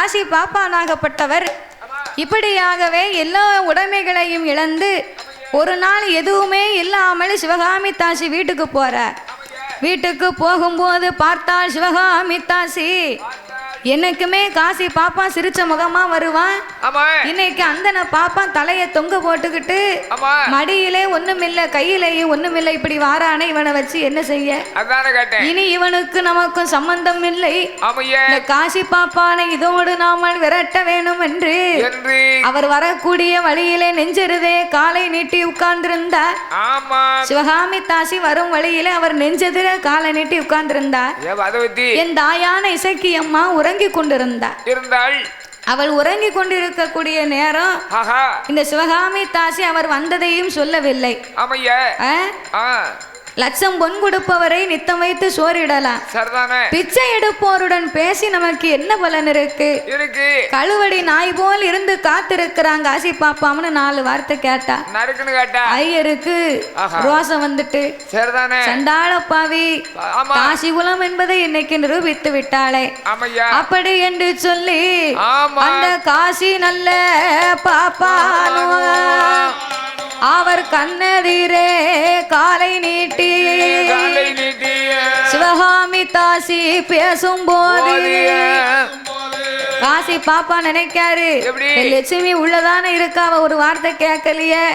காசி பாப்பானாகப்பட்டவர் இப்படியாகவே எல்லா உடைமைகளையும் இழந்து ஒரு நாள் எதுவுமே இல்லாமல் சிவகாமி தாசி வீட்டுக்கு போறார். வீட்டுக்கு போகும்போது பார்த்தால் சிவகாமி தாசி எனக்குமே காசி பாப்பா சிரிச்ச முகமா வருவான். இன்னைக்கு அந்த பாப்பா தலைய தொங்க போட்டுக்கிட்டு மடியிலே ஒண்ணுமில்ல கையிலேயும் ஒண்ணுமில்ல இப்படி வாரானே இவனை வச்சு என்ன செய்ய? இனி இவனுக்கு நமக்கும் சம்பந்தம் இல்லை. இந்த காசி பாப்பானை இதோடு நாமல் விரட்ட வேணும் என்று அவர் வரக்கூடிய வழியிலே நெஞ்செருதே காலை நீட்டி உட்கார்ந்திருந்தார். சிவகாமி தாசி வரும் வழியிலே அவர் நெஞ்செதிர காலை நீட்டி உட்கார்ந்திருந்தார். என் தாயான இசக்கி அம்மா உறங்கி கொண்டிருந்தாள். அவள் உறங்கி கொண்டிருக்கக்கூடிய நேரம் இந்த சிவகாமி தாசி அவர் வந்ததையும் சொல்லவில்லை. லட்சம் பொன் கொடுப்பவரை நித்தம் வைத்து சோறிடலாம். பிச்சை எடுப்போருடன் பேசி நமக்கு என்ன பலன் இருக்கு? கழுவடி நாய் போல் இருந்து காத்திருக்கிறாங்க காசி பாப்பாம்னு 4 வார்த்தை கேட்டா ஐயருக்கு ரோசம் வந்துட்டு சண்டாள பாவி காசி குலம் என்பதை இன்னைக்கு நிரூபித்து விட்டாளே அப்படி என்று சொல்லி அந்த காசி நல்ல பாப்பா அவர் கண்ணெதிரே காலை நீட்டி சிவகாமி தாசி பேசும்போது காசி பாப்பா நினைக்காரு லட்சுமி உள்ளதானே இருக்கா, அவ ஒரு வார்த்தை கேட்கலையே,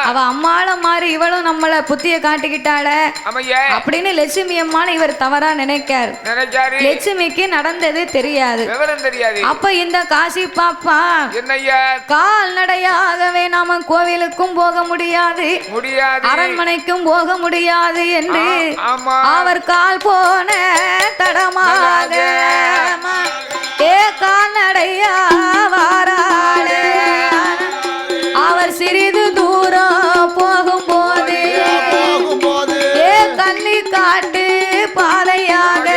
அவ அம்மாள மாறி இவளும் நம்மள புத்திய காட்டிக்கிட்டாள அப்படின்னு லட்சுமி அம்மான இவர் தவறா நினைக்காரு. லட்சுமிக்கு நடந்தது தெரியாது. அப்ப இந்த காசி பாப்பா கால்நடையாகவே நாம கோவிலுக்கும் போக முடியாது, அரண்மனைக்கும் போக முடியாது என்று அவர் கால் போன தடமாக கால்நடையா வாராளே. அவர் சிறிது தூரம் போகும்போது கள்ளி காட்டு பாதையாக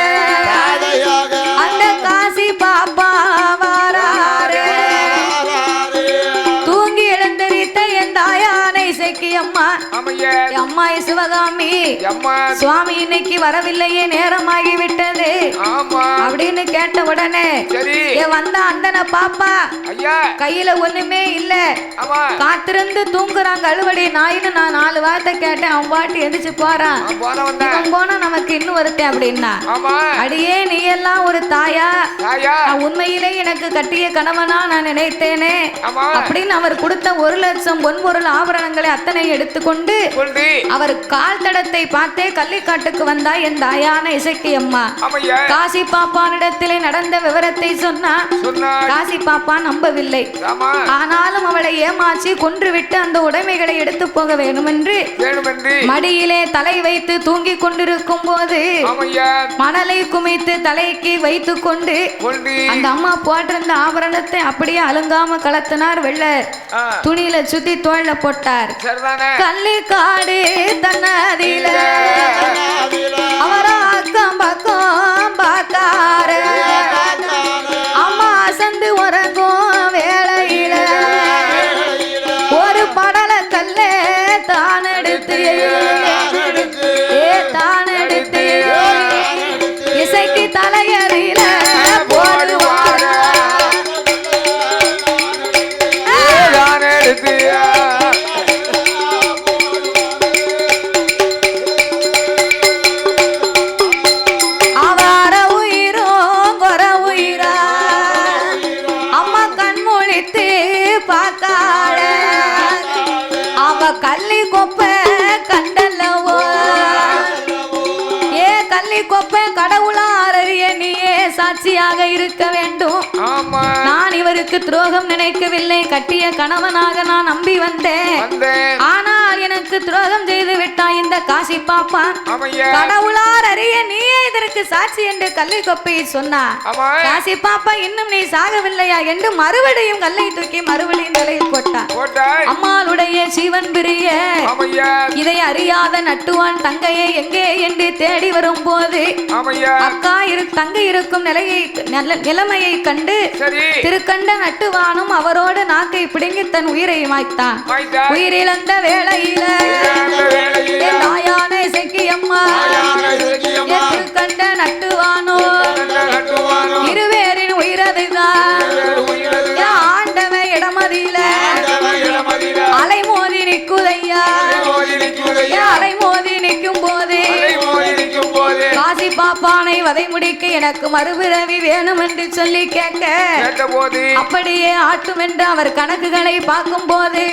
அந்த காசி பாப்பா வாராரே. தூங்கி எழுந்தரித்த என் தாயானை இசைக்கு அம்மா அம்மா சிவகாமி சுவாமி இன்னைக்கு வரவில்லையே நேரமாகி விட்டது அப்படின்னு கேட்ட உடனே வந்த அந்தன பாப்பா கையில ஒண்ணுமே இல்ல, காத்திருந்து தூங்குறாங்க அழுவடி நாயின்னு நான் 4 வார்த்தை கேட்டேன். அவன் பாட்டு எதிர்த்து போறான். இவன் போனா நமக்கு இன்னும் ஒருத்தன் அப்படின்னா அடியே நீ எல்லாம் ஒரு தாயா, உண்மையிலே எனக்கு கட்டிய கணவனா நான் நினைத்தேனே அப்படின்னு அவர் கொடுத்த 1 லட்சம் பொன்பொருள் ஆபரணங்களை அத்தனை எடுத்துக்கொண்டு அவர் கால் தடத்தை பார்த்தே கள்ளிக்காட்டுக்கு வந்தா என் தாயான இசைக்கு அம்மா. காசி பாப்பானிடத்திலே நடந்த விவரத்தை சொன்னா காசி பாப்பா நம்பவில்லை. ஆனாலும் அவளை ஏமாற்றி கொன்றுவிட்டு அந்த உடைமைகளை எடுத்து போக வேண்டும் என்று மடியிலே தலை வைத்து தூங்கி கொண்டிருக்கும் போது மணலை குமித்து தலைக்கு வைத்து கொண்டு அந்த அம்மா போட்டிருந்த ஆபரணத்தை அப்படியே அலுங்காம கலத்தினார். வெள்ள துணியில சுத்தி தோல்ல போட்டார். கள்ளிக்காடு தன்னதில அவரா அக்கம் பக்கம் பார்த்தாரு. அம்மா அசந்து உறங்கும் வேளையில ஒரு படல கல்லே தான் எடுத்து இசைக்கு தலையறியில போடுவார். கள்ளி கொப்பை கண்டல்லவோ கள்ளி கொப்பை கடவுளாரிய நீயே சாட்சியாக இருக்க வேண்டும். நான் இவருக்கு துரோகம் நினைக்கவில்லை, கட்டிய கணவனாக நான் நம்பி வந்தேன். ஆனால் எனக்கு துரோகம் செய்து விட்டாய் இந்த காசி பாப்பா. கடவுளார் அறிய நீயே இதற்கு சாட்சி என்று கள்ளி கொப்பையை சொன்னார். காசி பாப்பா இன்னும் நீ சாகவில்லையா என்று மறுபடியும் கல்லை தூக்கி மறுபடியும் தலையில் போட்டார். அம்மாளுடைய ஜீவன் பிரிய இதை அறியாத நட்டுவான் தங்கையை எங்கே என்று தேடி வரும் போது அக்கா தங்கை இருக்கும் நிலைமையை கண்டு திருக்கண்ட நட்டுவானும் அவரோடு நாக்கை பிடுங்கி தன் உயிரை மாய்த்தான். உயிரிழந்த வேளையில தாயான இசைக்கியம்மா திருக்கண்ட நட்டுவானோ இருவேரின் உயிரதைதான் வதை முடிக்க எனக்கு மறுபிறவி வேணும் என்று சொல்லி கேட்க அப்படியே ஆட்டும் என்று அவர் கணக்குகளை பார்க்கும் போது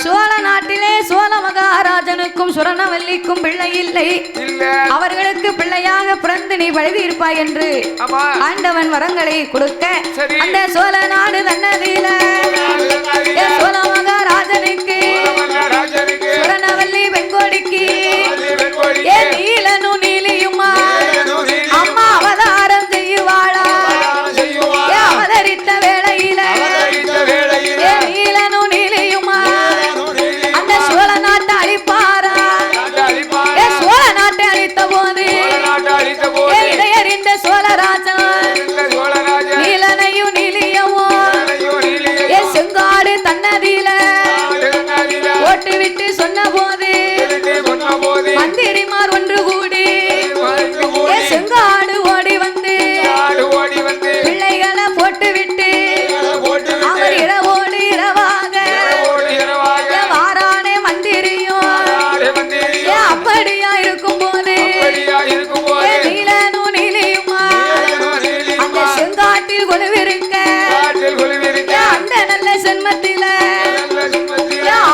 சோழ நாட்டிலே சோழ மகாராஜனுக்கும் சுரணவல்லிக்கும் பிள்ளை இல்லை, அவர்களுக்கு பிள்ளையாக பிறந்து நீ பழுதி இருப்பாய் என்று ஆண்டவன் வரங்களை கொடுக்க அந்த சோழ நாடு தன்னதில சோழ மகாராஜனுக்கு சுரணவல்லி வெங்கோடிக்கு நீலனு நீலியுமா அம்மா அவதாரம் செய்யுவாளா அவதரித்த வேளையில நீலனு நீலியுமா அந்த சோழ நாட்டை அழிப்பாரா சோழ நாட்டை அழித்த போது இதையறிந்த சோழராஜா நீலனையும் நீலியமோ செங்காடு தன்னதில ஓட்டு விட்டு சொன்ன போது மந்திரிமார் ஒன்று கூடி செங்காடு ஓடி வந்து பிள்ளைகளை போட்டு விட்டு அவர் இரவோடு இரவாக வாரானே மந்திரியும் அப்படியா இருக்கும் போது நீலனும் நீலியுமா அந்த செங்காட்டில் கொலுவிருக்க அந்த நல்ல சென்மத்தில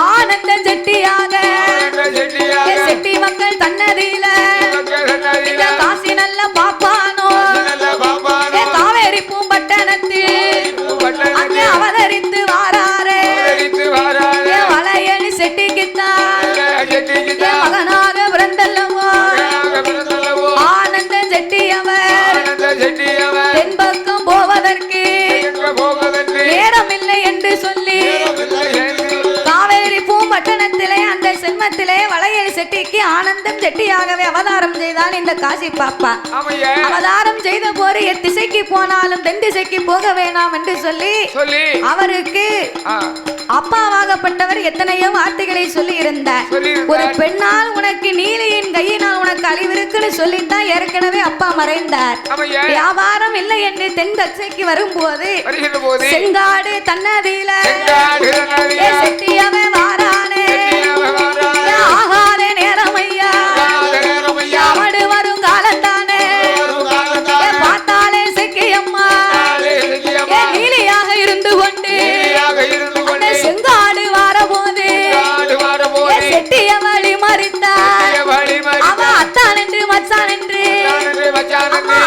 ஆனந்த செட்டியாக செட்டி மக்கள் தன்னதில காசி நல்ல பாப்பானோ காவேரி பூம்பட்டணத்தில் அங்கே அவதரித்து வாராரே வளையணி செட்டிக்குத்தான் மகனாக பிறந்தல்லவோ ஆனந்த செட்டியவர் தென்பக்கம் போவதற்கு நேரமில்லை என்று சொல்லி காவேரி பூம்பட்டணத்திலே அந்த சென்மத்திலே வளையல் செட்டிக்கு ஆனந்தம் செட்டியாகவே அவதாரம் செய்தான் இந்த காசி பாப்பா. அவதாரம் செய்த போது எத்திசைக்கு போனாலும் தென் திசைக்கு போக வேணாம் என்று சொல்லி அவருக்கு அப்பாவாகப்பட்டவர் எத்தனையோ வார்த்தைகளை சொல்லி இருந்தார். ஒரு பெண்ணால் உனக்கு நீலியின் கையினால் உனக்கு அழிவிருக்குன்னு சொல்லித்தான் ஏற்கனவே அப்பா மறைந்தார். வியாபாரம் இல்லை என்று தென் திசைக்கு வரும்போது செங்காடு தன்னதில செட்டியவே வாரானே ஆகாத நேரம் ஐயா அவடு வரும் காலத்தானே பார்த்தாலே செக்கியம்மா நீலியாக இருந்து கொண்டு செங்காடு வாரபோது செட்டிய வழி மறித்தார். அவன் அத்தான் என்று மச்சான் என்று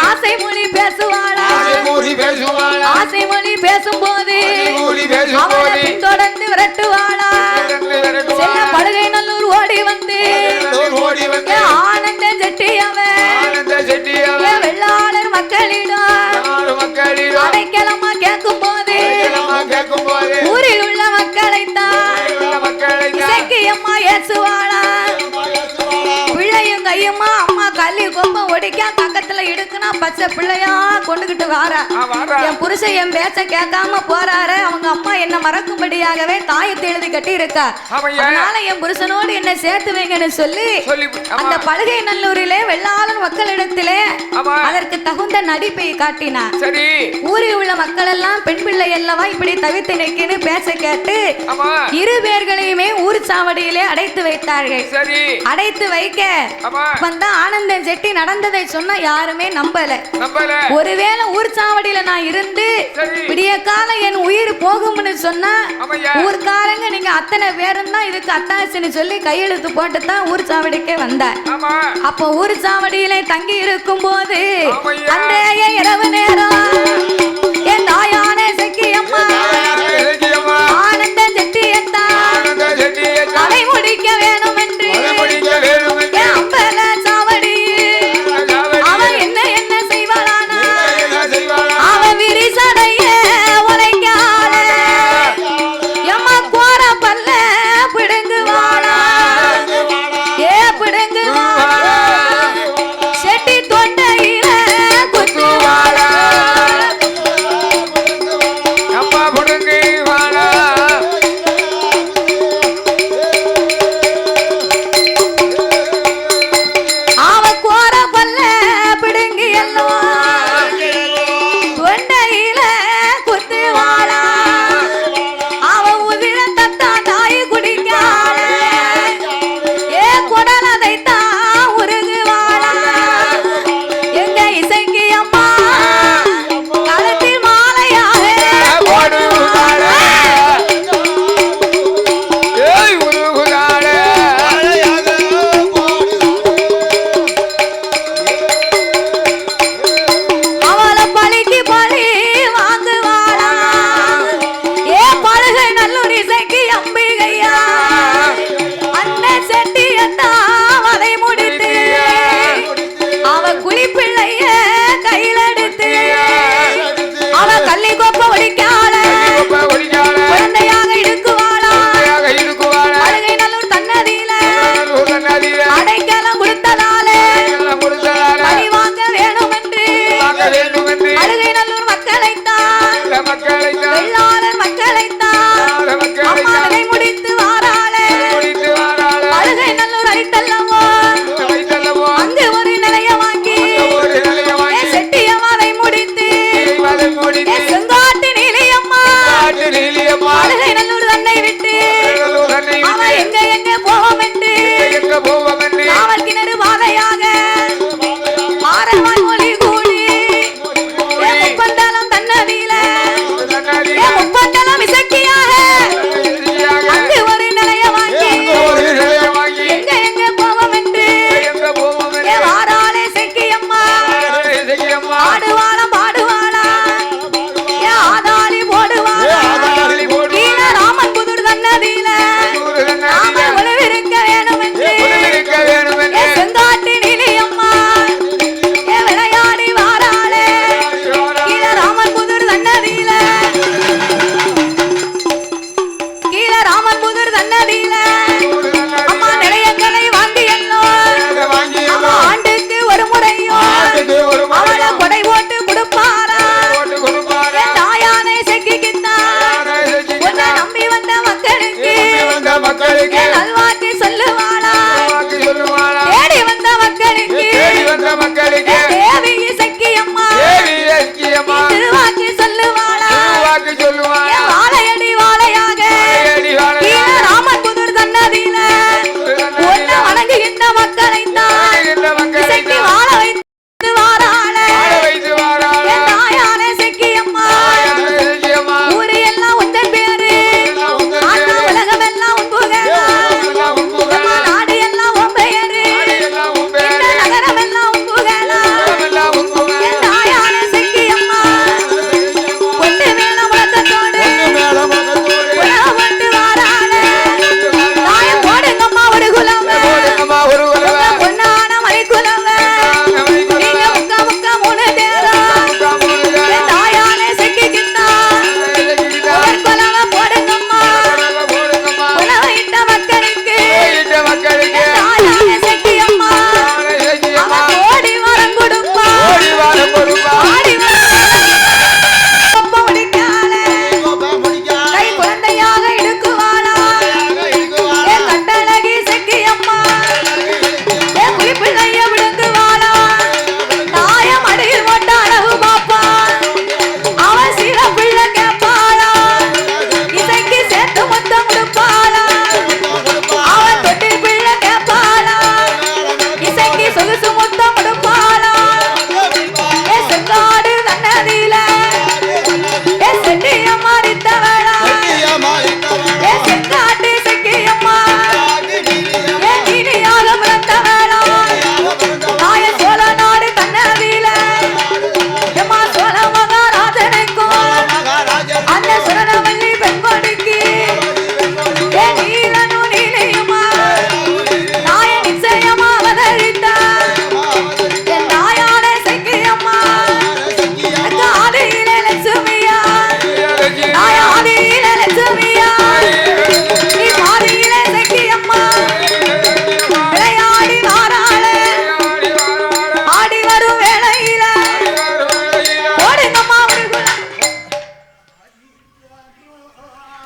ஆசை மொழி பேசுவாளா ஆசை மொழி பேசும்போது அவனை பின்தொடர்ந்து விரட்டுவாளா செல்ல படுகை நல்லூர் ஓடி வந்து ஆனந்த செட்டியவன் வெள்ளாளர் மக்களிடம் அடைக்கலமா கேட்கும் போது ஊரில் உள்ள மக்களைத்தான் இசைக்கியம்மா ஏசுவாளா பிள்ளையும் கையுமா அம்மா கல்லி கொம்ப ஒடிக்க பக்கத்துல இடுக்குனா பச்சை பிள்ளையா கொண்டுகிட்டு வாரா என் புருஷன் என் பேச்ச கேட்காம போறாரு அவங்க அம்மா என்ன மறக்கும்படியாகவே தாயத்தை எழுதி கட்டி இருக்கா அதனால என் புருஷனோடு என்ன சேர்த்து வைங்கன்னு சொல்லி அந்த பழுகை நல்லூரிலே வெள்ளாளன் மக்களிடத்திலே அதற்கு தகுந்த நடிப்பை காட்டினார். ஊரில் உள்ள மக்கள் எல்லாம் பெண் பிள்ளை அல்லவா இப்படி தவித்து நிற்கின்னு பேச கேட்டு இரு பேர்களையுமே ஊர் சாவடியிலே அடைத்து வைத்தார்கள். அடைத்து வைக்க வந்தா ஆனந்தன் செட்டி நடந்ததை சொன்ன யாருமே நம்பல. ஒருவேளை ஊர் சாவடியில நான் இருந்து விடிய காலம் என் உயிர் போகும்னு சொன்னா ஊர்காரங்க நீங்க அத்தனை பேரும் தான் இதுக்கு அத்தாசின்னு சொல்லி கையெழுத்து போட்டு தான் ஊர் சாவடிக்கே வந்தார். அப்போ ஊர் சாவடியிலே தங்கி இருக்கும் போது அந்த இரவு நேரம் என் தாயான செக்கியம்மா ஆனந்த செட்டியத்தா அதை முடிக்க வேணும் என்று அம்பல சாவடி அவன் என்ன செய்வாளானா அவன் விரிசடைய உழைக்கால எம்மா கோர பல்ல பிடுங்குவாளா பிடுங்குவாளா செட்டி தொண்டையில குத்துவாளா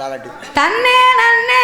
தாளாட்டு தன்னே நன்னே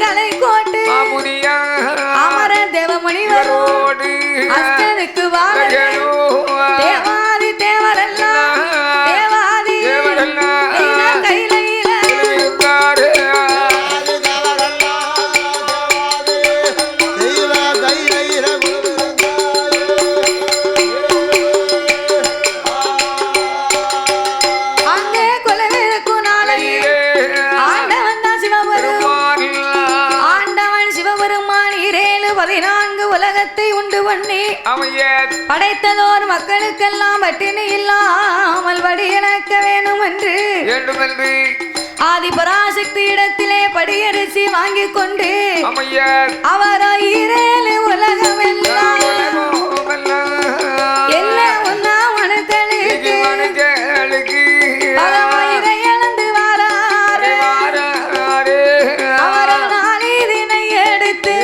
கலை கோட்டு அமர தேவமணிவரோடு அஸ்தனுக்கு வாழோ தேவாதி தேவரெல்லாம் தேவாதி கையில உலகத்தை உண்டு பண்ணி படைத்ததோர் மக்களுக்கெல்லாம் பட்டினி இல்லாமல் படியிழக்க வேணும் என்று ஆதி பராசக்தி இடத்திலே படியரிசி வாங்கி கொண்டு அவர் ஈரேழு உலகம் எல்லாம் என்ன ஒன்னா மனுக்களுக்கு பகவாயிரை இழந்து வாராரு அவரை நாளிதினை எடுத்து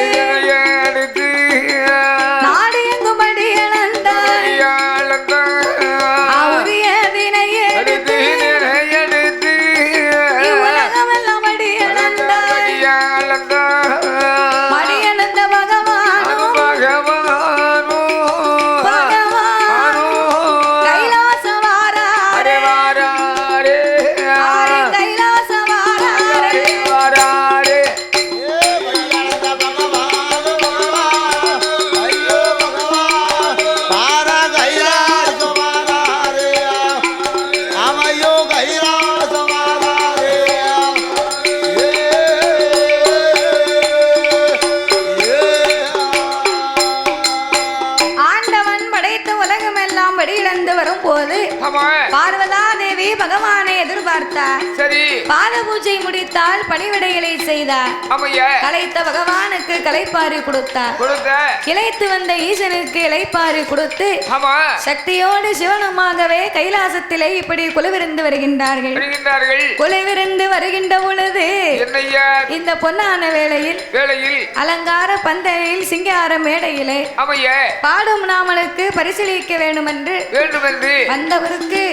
பார்வதா தேவி பகவானை எதிர்பார்த்தார். சரி, பாத பூஜை முடித்தால் பணிவிடைகளை செய்தார். கலைத்த பகவானுக்கு கலைப்பாறு கொடுத்தார். கிளைத்து வந்த ஈசனுக்கு இலைப்பாறு கொடுத்து சக்தியோடு சிவனுமாகவே கைலாசத்திலே இப்படி குலவிருந்து வருகின்றார்கள். குலவிருந்து வருகின்ற பொழுது இந்த பொன்னான வேளையில் அலங்கார பந்தலில் சிங்கார மேடையிலே பாடும் நாமளுக்கு பரிசீலிக்க வேண்டும் என்று வந்தவருக்கு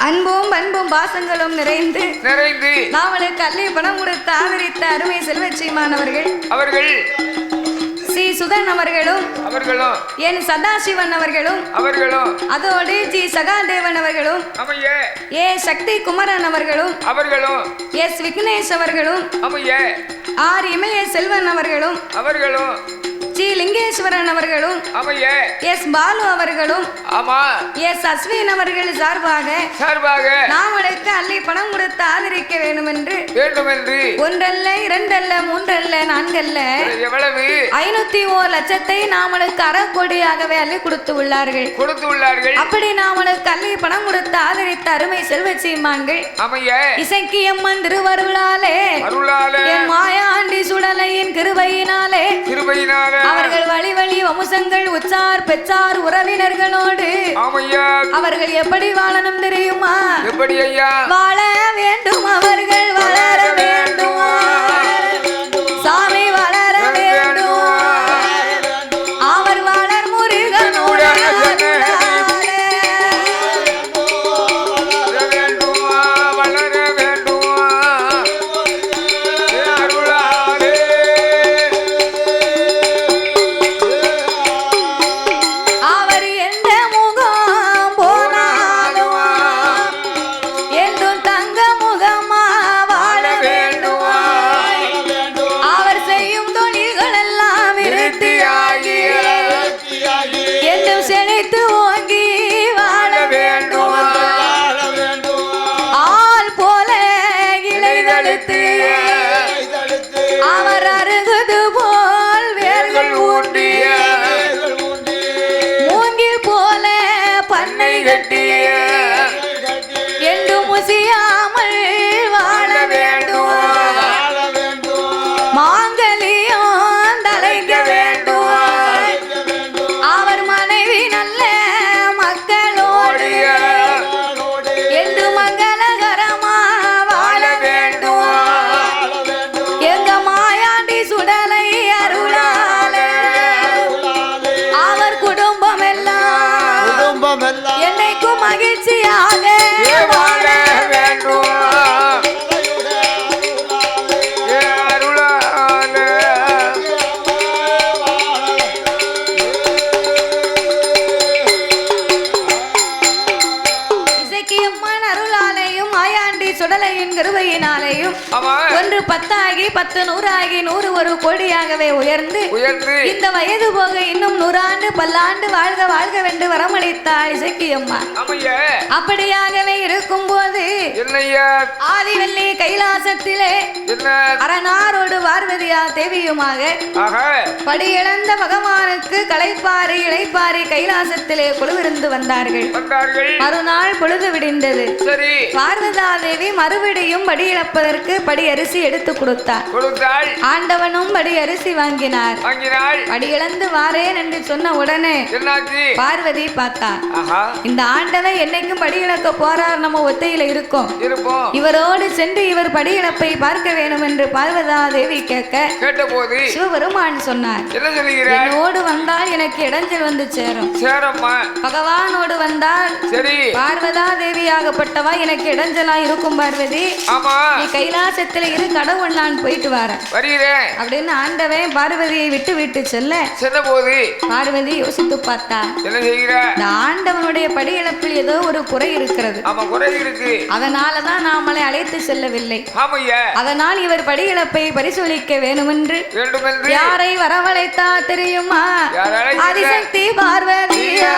அன்பும் பண்பும் பாசங்களும் நிறைந்து நாமளுக்கு அள்ளி பணம் கொடுத்து ஆதரித்த அருமை செல்வச்சிமானவர்கள் ஸ்ரீ சுதன் அவர்களும் என் சதாசிவன் அவர்களும் அதோடு ஜி சகாதேவன் அவர்களும் ஏ சக்தி குமரன் அவர்களும் எஸ் விக்னேஷ் அவர்களும் ஆர் இமய செல்வன் அவர்களும் ஜி லிங்கேஸ்வரன் அவர்களும் எஸ் பாலு அவர்களும் எஸ் அஸ்வின் அவர்கள் சார்பாக நாமளுக்கு அள்ளி பணம் கொடுத்து ஆதரிக்க வேண்டும் என்று ஒன்றல்ல இரண்டல்ல மூன்றல்ல நான்கல்ல 501 லட்சத்தை நாமளுக்கு அறக்கோடியாகவே அள்ளி கொடுத்து உள்ளார்கள். அப்படி நாமளுக்கு அள்ளி பணம் கொடுத்து ஆதரித்த அருமை செல்வச்சீமான்கள் இசைக்கு அம்மன் திருவருளாலே என் மாயாண்டி சுடலையின் கிருபையினாலே அவர்கள் வழி வழி வம்சங்கள் உச்சார் பெற்றார் உறவினர்களோடு அவர்கள் எப்படி வாழணும் தெரியுமா? வாழ வேண்டும், அவர்கள் வளர வேண்டும், சாமி வளர வேண்டும், அவர் வளர் முருகனுடன் படியும் ஒன்று 10 ஆகி 10 100 ஆகி 100 ஒரு கோடியாகவே உயர்ந்து இந்த வயது போக இன்னும் 100 ஆண்டு பல்லாண்டு வாழ்க வாழ்க வென்று வரமளித்தாள் இசக்கியம்மா. அப்படியாகவே இருக்கும் போது ஆதிவல்லி கைலாசத்திலே அரணாரோடு பார்வதியா தேவியுமாக படியிழந்த பகவானுக்கு களைப்பாரி இளைப்பாரி கைலாசத்திலே குழுவிருந்து வந்தார்கள். மறுநாள் பொழுது விடிந்தது. பார்வதா தேவி மறுபடியும் படி இழப்பதற்கு படி அரிசி எடுத்து கொடுத்தார். ஆண்டவனும் படி அரிசி வாங்கினார். படி இழந்து வாரேன் என்று சொன்ன உடனே பார்வதி பார்த்தார், இந்த ஆண்டவன் என்னைக்கும் படி இழக்க போறார், நம்ம ஒத்தையில இருக்கோம், இவரோடு சென்று இவர் படி இழப்பை பார்க்க வேண்டும் என்று பார்வதா தேவி கேட்டபோது சிவபெருமான் சொன்னார், என்னோடு வந்தால் எனக்கு இடைஞ்சல் வந்து சேரும், பகவானோடு வந்தால் பார்வதா தேவியாகப்பட்டவா எனக்கு இடைஞ்சலா இருக்கும். பார்வதி நீ கைலாசத்துல இரு, கடவுள் நான் போயிட்டு வரேன் அப்படின்னு ஆண்டவன் பார்வதியை விட்டு விட்டு செல்ல போது பார்வதி யோசித்து பார்த்தா, இந்த ஆண்டவனுடைய படி இழப்பில் ஏதோ ஒரு குறை இருக்கிறது, அதனாலதான் நாமளை அழைத்து செல்லவில்லை, அதனால் இவர் படி இழப்பை பரிசோதிக்க வேண்டும் என்று யாரை வரவழைத்தா தெரியுமா? ஆதிசக்தி பார்வதியா.